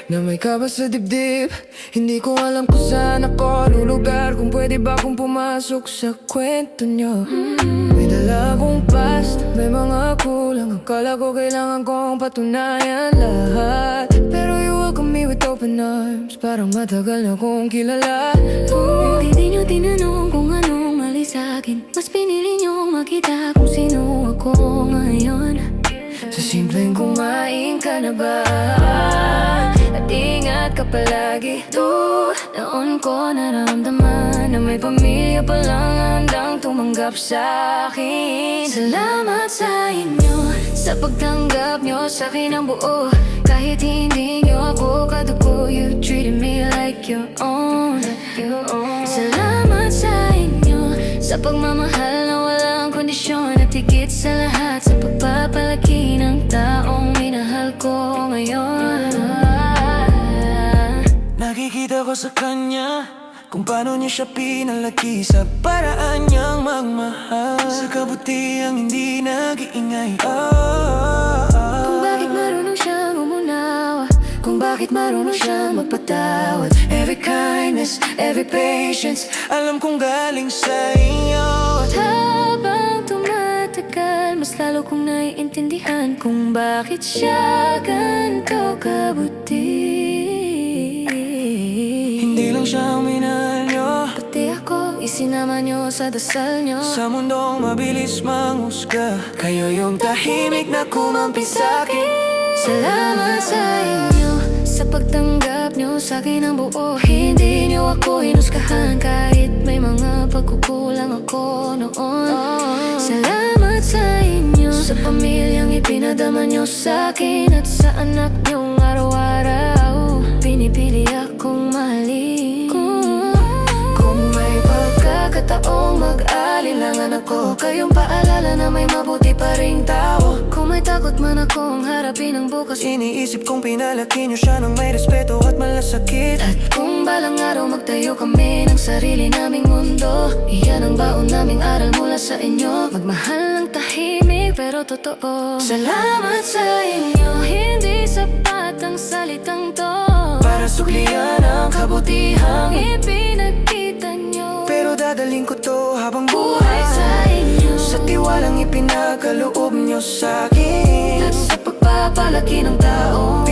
na may kaba sa dibdib. Hindi ko alam kung saan ako lulugar, kung pwede ba akong pumasok sa kwento nyo. May dala akong past, may mga kulang. Akala ko kailangan kong patunayan lahat, pero you welcome me with open arms. Parang matagal na kong kilala. Hindi nyo tinanong kung anong mali sa'kin, mas pinili nyo makita kung sino ako ngayon. Sa simpleng kumain ka na ba? At ingat ka palagi. Noon ko naramdaman na may pamilya palang handang tumanggap sa'kin. Salamat sa inyo sa pagtanggap nyo sa'kin ang buo. Kahit hindi nyo ako kadugo, you treated me like your own. Salamat sa inyo sa pagmamahal na walang kondisyon, at higit sa lahat sa pagpapalaki ng taong minahal ko ngayon. Nakikita ko sa kanya kung paano niya siya pinalaki, sa paraan niyang magmahal, sa kabutihang hindi nag-iingay. Kung bakit marunong siyang umunawa, kung bakit marunong siyang magpatawad. Every kindness, every patience, alam kong galing sa iyo. At habang tumatagal, mas lalo kong naiintindihan kung bakit siya ganito kabuti. Hindi lang siya ang minahal niyo, Pati ako, isinama niyo sa dasal niyo. sa mundong mabilis manghusga, kayo yung tahimik na kumampi sa'kin. Salamat sa inyo sa pagtanggap nyo sa'kin ang buo. Hindi nyo ako hinusgahan kahit may mga pagkukulang ako noon. Salamat sa inyo sa pamilyang ipinadama nyo sa'kin, at sa anak nyong araw-araw pinipili akong mahalin. Kung may pagkakataong mag-alinlangan ako, kayong paalala na may mabuti pa ring tao. Kung may takot man akong harapin ang bukas, Iniisip kong pinalaki niyo siya ng may respeto at malasakit. at kung balang araw magtayo kami ng sarili naming mundo, iyan ang baon naming aral mula sa inyo. Magmahal ng tahimik pero totoo. Salamat sa inyo, hindi sapat ang salitang to Para suklian ang kabutihang ipinagkita nyo. pero dadaling ko to habang Buhay buhay, sa inyo, sa tiwalang ipinakaloob niyo sa'kin, at sa pagpapalaki ng taong